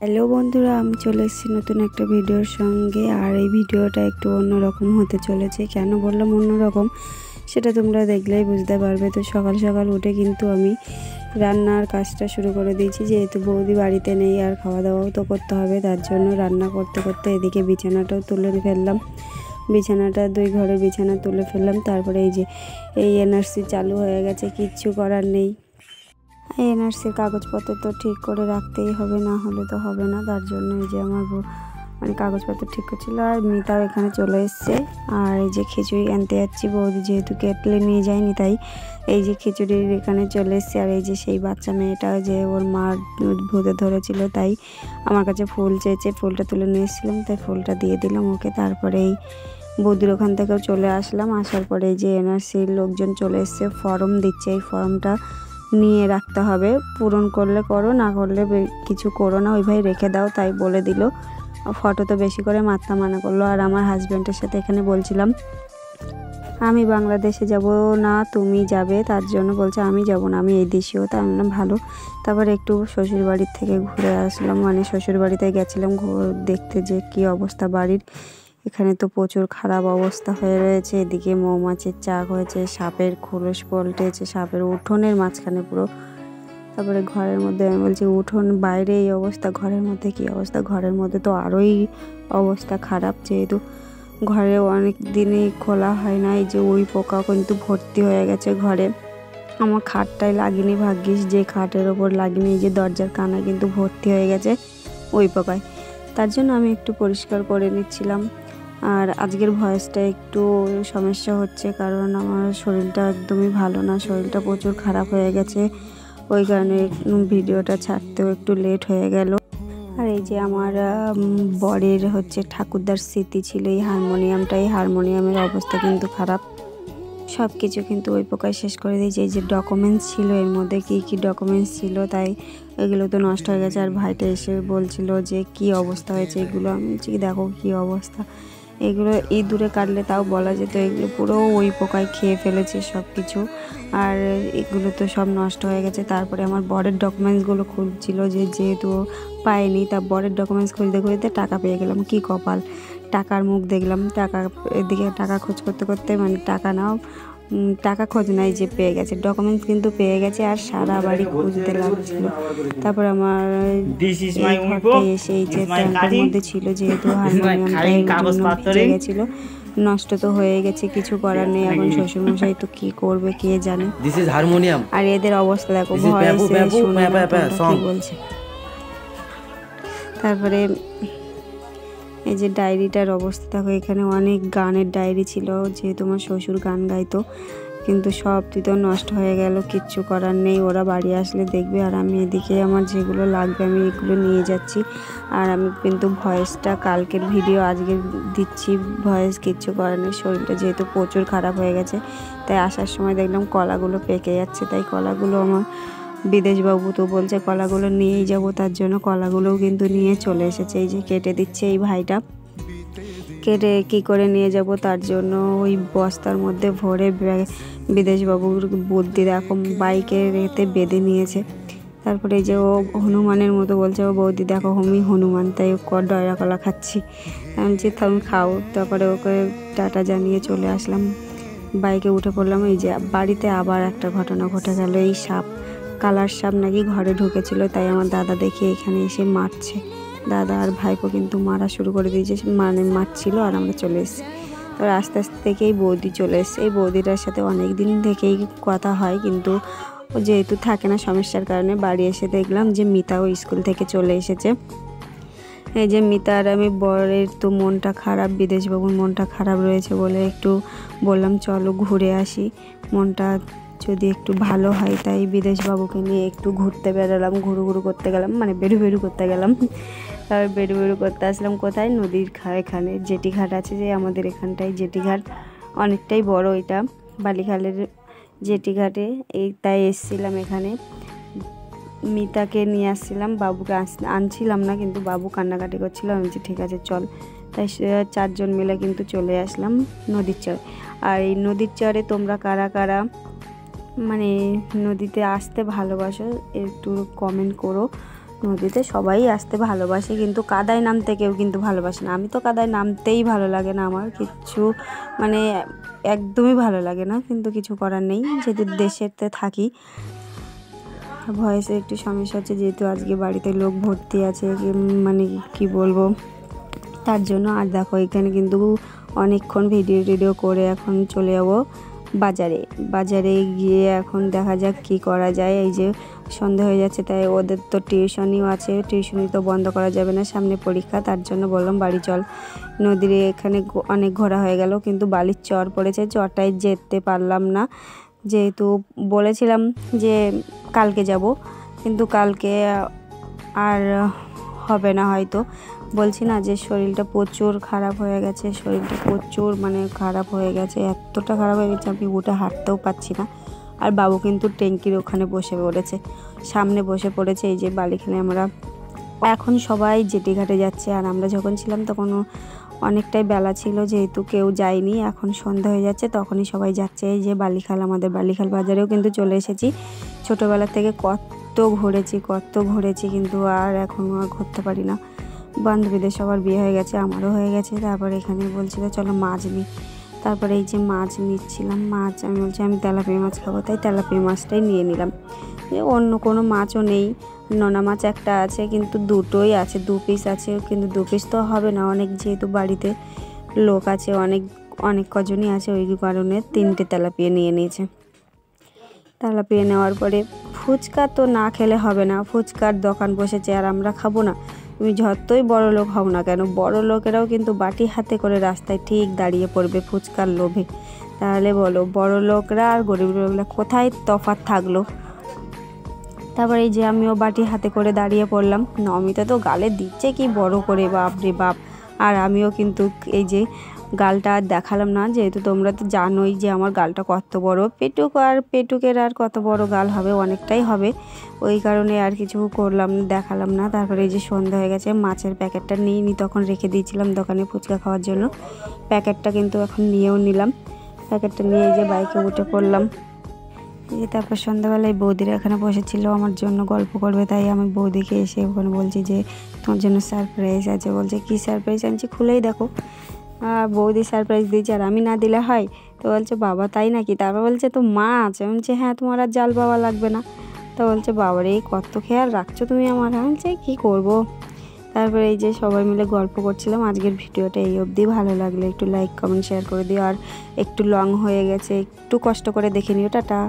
Hello বন্ধুরা, আমি চলে এসেছি নতুন একটা ভিডিওর সঙ্গে। আর এই ভিডিওটা একটু অন্যরকম হতে চলেছে। কেন বললাম অন্যরকম, সেটা তোমরা দেখলেই বুঝতে পারবে। তো সকাল সকাল উঠে কিন্তু আমি রান্নার কাজটা শুরু করে দিয়েছি, যেহেতু বৌদি বাড়িতে নেই আর খাওয়া দাওয়াও তো করতে হবে। তার জন্য রান্না করতে করতে এদিকে বিছানাটাও তুলে ফেললাম। বিছানাটা 2 ঘরের বিছানা তুলে ফেললাম। তারপরে এই এনআরসি চালু হয়ে গেছে, কিচ্ছু করার নেই। এনআরসির কাগজপত্র তো ঠিক করে রাখতেই হবে, না হলে তো হবে না। তার জন্য এই যে আমার কাগজপত্র ঠিক করছিল। আর মিতাও এখানে চলে এসছে। আর এই যে খিচুড়ি আনতে যাচ্ছি, বৌদি যেহেতু কেটলে নিয়ে যায়নি, তাই এই যে খিচুড়ির এখানে চলে এসছে। আর এই যে সেই বাচ্চা মেয়েটা যে ওর মা ভূতে ধরেছিল, তাই আমার কাছে ফুল চেয়েছে, ফুলটা তুলে নিয়ে এসেছিলাম, তাই ফুলটা দিয়ে দিলাম ওকে। তারপরে এই বৌদির ওখান থেকেও চলে আসলাম। আসার পরে এই যে এনআরসির লোকজন চলে এসছে, ফর্ম দিচ্ছে। এই ফর্মটা নিয়ে রাখতে হবে, পূরণ করলে করো, না করলে কিছু করো না, ওই ভাই রেখে দাও, তাই বলে দিল। ফটো তো বেশি করে মারতে মানা করলো। আর আমার হাজব্যান্ডের সাথে এখানে বলছিলাম আমি বাংলাদেশে যাব না, তুমি যাবে। তার জন্য বলছে আমি যাব না, আমি এই দেশেও। তা আমি বললাম ভালো। তারপর একটু শ্বশুরবাড়ির থেকে ঘুরে আসলাম, শ্বশুরবাড়িতে গেছিলাম দেখতে যে কী অবস্থা বাড়ির। এখানে তো প্রচুর খারাপ অবস্থা হয়ে রয়েছে। এদিকে মৌমাছির চাক হয়েছে, সাপের খোলস পল্টেছে, সাপের উঠোনের মাঝখানে পুরো। তারপরে ঘরের মধ্যে আমি বলছি উঠোন বাইরে এই অবস্থা, ঘরের মধ্যে কী অবস্থা। ঘরের মধ্যে তো আরোই অবস্থা খারাপ, যেহেতু ঘরে অনেক দিনই খোলা হয় না। এই যে উই পোকা কিন্তু ভর্তি হয়ে গেছে ঘরে। আমার খাটটাই লাগেনি, ভাগ্যিস যে খাটের ওপর লাগেনি। এই যে দরজার কানা কিন্তু ভর্তি হয়ে গেছে উই পোকায়। তার জন্য আমি একটু পরিষ্কার করে নিচ্ছিলাম। আর আজকের ভয়েসটা একটু সমস্যা হচ্ছে, কারণ আমার শরীরটা একদমই ভালো না, শরীরটা প্রচুর খারাপ হয়ে গেছে। ওই কারণে ভিডিওটা ছাড়তেও একটু লেট হয়ে গেল। আর এই যে আমার বরের ঠাকুরদার স্মৃতি ছিল এই হারমোনিয়ামটা। এই হারমোনিয়ামের অবস্থা কিন্তু খারাপ, সব কিছু কিন্তু ওই পোকায় শেষ করে দিয়েছে। এই যে ডকুমেন্টস ছিল, এর মধ্যে কি কি ডকুমেন্টস ছিল, তাই এগুলো তো নষ্ট হয়ে গেছে। আর ভাইটা এসে বলছিল যে কি অবস্থা হয়েছে এগুলো। আমি বলছি দেখো কি অবস্থা, এগুলো ইঁদুরে কাটলে তাও বলা যেত, এগুলো পুরো ওই পোকায় খেয়ে ফেলেছে সব কিছু। আর এগুলো তো সব নষ্ট হয়ে গেছে। তারপরে আমার বরের ডকুমেন্টসগুলো খুঁজছিল, যেহেতু পাইনি, তা বরের ডকুমেন্টস খুঁজতে খুঁজতে টাকা পেয়ে গেলাম। কি কপাল, টাকার মুখ দেখলাম। এদিকে টাকা খোঁজ করতে করতে টাকা খোঁজ নাই, যে পেয়ে গেছে ডকুমেন্টস, কিন্তু পেয়ে গেছে। আর সারা বাড়ি খুঁজতে লাগছিল। তারপর আমার এই ঘরটায় এসে এই যে ট্যাঙ্কের মধ্যে ছিল, যেহেতু হারমোনিয়ামটা ভিজে গেছিলো, নষ্ট তো হয়ে গেছে, কিছু করার নেই। এখন শ্বশুরমশাই তো কি করবে কে জানে। আর এদের অবস্থা দেখো, ভয়ে শুনে কি বলছে। তারপরে এই যে ডায়েরিটার অবস্থা দেখো, এখানে অনেক গানের ডায়েরি ছিল, যেহেতু আমার শ্বশুর গান গাইতো, কিন্তু সব তো নষ্ট হয়ে গেল, কিচ্ছু করার নেই। ওরা বাড়ি আসলে দেখবে। আর আমি এদিকে আমার যেগুলো লাগবে আমি এগুলো নিয়ে যাচ্ছি। আর আমি কিন্তু ভয়েসটা কালকের ভিডিও আজকে দিচ্ছি, ভয়েস কিচ্ছু করার নেই। শরীরটা যেহেতু প্রচুর খারাপ হয়ে গেছে, তাই আসার সময় দেখলাম কলাগুলো পেকে যাচ্ছে, তাই কলাগুলো আমার বিদেশবাবু তো বলছে কলাগুলো নিয়েই যাব, তার জন্য কলাগুলোও কিন্তু নিয়ে চলে এসেছে। এই যে কেটে দিচ্ছে এই ভাইটা, কেটে কী করে নিয়ে যাব, তার জন্য ওই বস্তার মধ্যে ভরে বিদেশবাবুর বুদ্ধি দেখো বাইকের এতে বেঁধে নিয়েছে। তারপরে এই যে ও হনুমানের মতো বলছে, ও বৌদি দেখো হনুমান, তাই ডয়রা কলা খাচ্ছি। আমি যে তুমি খাও। তারপরে ওকে টাটা জানিয়ে চলে আসলাম, বাইকে উঠে পড়লাম। এই যে বাড়িতে আবার একটা ঘটনা ঘটে গেল। এই কালার সাপ নাকি ঘরে ঢুকেছিল, তাই আমার দাদা দেখে এখানে এসে মারছে। দাদা আর ভাইপো কিন্তু মারা শুরু করে দিয়েছে, মারছিল। আর আমরা চলে এসেছি। তো আস্তে আস্তে থেকেই বৌদি চলে এসছে। এই বৌদিটার সাথে অনেক দিন থেকেই কথা হয়, কিন্তু ও যেহেতু থাকে না সমস্যার কারণে, বাড়ি এসে দেখলাম যে মিতাও স্কুল থেকে চলে এসেছে। এই যে মিতা আর আমি, বরের তো মনটা খারাপ, বিদেশবাবুর মনটা খারাপ রয়েছে বলে একটু বললাম চলো ঘুরে আসি, মনটা যদি একটু ভালো হয়। তাই বিদেশবাবুকে নিয়ে একটু ঘুরতে বেরোলাম, ঘুরু করতে গেলাম, বেরু করতে গেলাম। তারপর বেরু করতে আসলাম কোথায়, নদীর এখানে জেটিঘাট আছে যে আমাদের এখানটায়, জেটিঘাট অনেকটাই বড়, এটা বালিখালের জেটিঘাটে। তাই এসছিলাম এখানে, মিতাকে নিয়ে আসছিলাম, বাবুকে আনছিলাম না, কিন্তু বাবু কান্নাকাটি করছিল। আমি বলছি ঠিক আছে চল, তাই 4 জন মিলে কিন্তু চলে আসলাম নদীর চরে। আর এই নদীর চরে তোমরা কারা কারা নদীতে আসতে ভালোবাসো একটু কমেন্ট করো। নদীতে সবাই আসতে ভালোবাসে, কিন্তু কাদায় নামতে কেউ কিন্তু ভালোবাসে না। আমি তো কাদায় নামতেই ভালো লাগে না, আমার কিচ্ছু মানে একদমই ভালো লাগে না, কিন্তু কিছু করার নেই, যেহেতু দেশেতে থাকি। ভয়েসে একটু সমস্যা হচ্ছে, যেহেতু আজকে বাড়িতে লোক ভর্তি আছে, মানে কি বলবো, তার জন্য। আর দেখো এখানে কিন্তু অনেকক্ষণ ভিডিও করে এখন চলে যাবো বাজারে গিয়ে এখন দেখা যাক কি করা যায়। এই যে সন্ধে হয়ে যাচ্ছে, তাই ওদের তো টিউশনিও আছে, টিউশনি তো বন্ধ করা যাবে না, সামনে পরীক্ষা। তার জন্য বললাম বাড়ি চল। নদীর এখানে অনেক ঘোরা হয়ে গেল, কিন্তু বালির চর পড়েছে, চরটায় যেতে পারলাম না, যেহেতু বলেছিলাম যে কালকে যাব, কিন্তু কালকে আর হবে না হয়তো। বলছি না যে শরীরটা প্রচুর খারাপ হয়ে গেছে, শরীরটা প্রচুর মানে খারাপ হয়ে গেছে, এতটা খারাপ হয়ে গেছে আমি উঠে হাঁটতেও পারছি না। আর বাবু কিন্তু ট্যাঙ্কির ওখানে বসে পড়েছে, সামনে বসে পড়েছে। এই যে বালিখালে আমরা এখন সবাই জেটি ঘাটে যাচ্ছে, আর আমরা যখন ছিলাম তখন অনেকটাই বেলা ছিল, যেহেতু কেউ যায়নি। এখন সন্ধ্যা হয়ে যাচ্ছে, তখনই সবাই যাচ্ছে। এই যে বালিখাল, আমাদের বালিখাল বাজারেও কিন্তু চলে এসেছি। ছোটোবেলা থেকে কত ঘুরেছি, কিন্তু আর এখন আর ঘুরতে পারি না। বান্ধবীদের সবার বিয়ে হয়ে গেছে, আমারও হয়ে গেছে। তারপর এখানে বলছিল চলো মাছ নিই, তারপরে এই যে মাছ নিচ্ছিলাম। মাছ আমি বলছি আমি তেলাপিয়া মাছ খাবো, তাই তেলাপিয়া মাছটাই নিয়ে নিলাম। অন্য কোনো মাছও নেই, নোনা মাছ একটা আছে, কিন্তু দুটোই আছে, 2 পিস আছে, কিন্তু 2 পিস তো হবে না অনেক, যেহেতু বাড়িতে লোক আছে অনেক কজনই আছে, ওই কারণে 3টে তেলাপিয়া নিয়ে নিয়েছে। তেলাপিয়া নেওয়ার পরে ফুচকা তো না খেলে হবে না, ফুচকার দোকান বসেছে, আর আমরা খাবো না? তুমি যতই বড় লোক হও না কেন, বড় লোকেরাও কিন্তু বাটি হাতে করে রাস্তায় ঠিক দাঁড়িয়ে পড়বে ফুচকার লোভে। তাহলে বলো বড় লোকরা আর গরিব লোকরা কোথায় তফাৎ থাকলো? তারপর এই যে আমিও বাটি হাতে করে দাঁড়িয়ে পড়লাম। নমিতা তো গালে দিচ্ছে কি বড় করে, বাপ রে বাপ। আর আমিও কিন্তু এই যে গালটা আর দেখালাম না, যেহেতু তোমরা তো জানোই যে আমার গালটা কত বড়। পেটুকের আর কত বড় গাল হবে, অনেকটাই হবে, ওই কারণে আর কিছু দেখালাম না। তারপরে এই যে সন্ধ্যা হয়ে গেছে, মাছের প্যাকেটটা নিয়ে তখন রেখে দিয়েছিলাম দোকানে ফুচকা খাওয়ার জন্য। প্যাকেটটা কিন্তু এখন নিয়েও নিলাম, প্যাকেটটা নিয়ে এই যে বাইকে উঠে পড়লাম। এই তারপর সন্ধ্যাবেলায় বৌদিরা এখানে বসেছিল আমার জন্য গল্প করবে, তাই আমি বৌদিকে এসে ওখানে বলছি যে তোমার জন্য সারপ্রাইজ আছে। বলছে কি সারপ্রাইজ আনছি, খুলেই দেখো। বৌদি সারপ্রাইজ দিয়েছে, আর আমি না দিলে হয়? তো বলছে বাবা তাই নাকি? তারপর বলছে তো মাছ। আমি বলছি হ্যাঁ, তোমার আর জাল বাবা লাগবে না। তো বলছে বাবারে কত খেয়াল রাখছো তুমি আমার। আমি বলছি কী করবো। তারপরে এই যে সবাই মিলে গল্প করছিলাম। আজকের ভিডিওটা এই অবধি, ভালো লাগলে একটু লাইক কমেন্ট শেয়ার করে দিও। আর একটু লং হয়ে গেছে, একটু কষ্ট করে দেখে নিও। টাটা।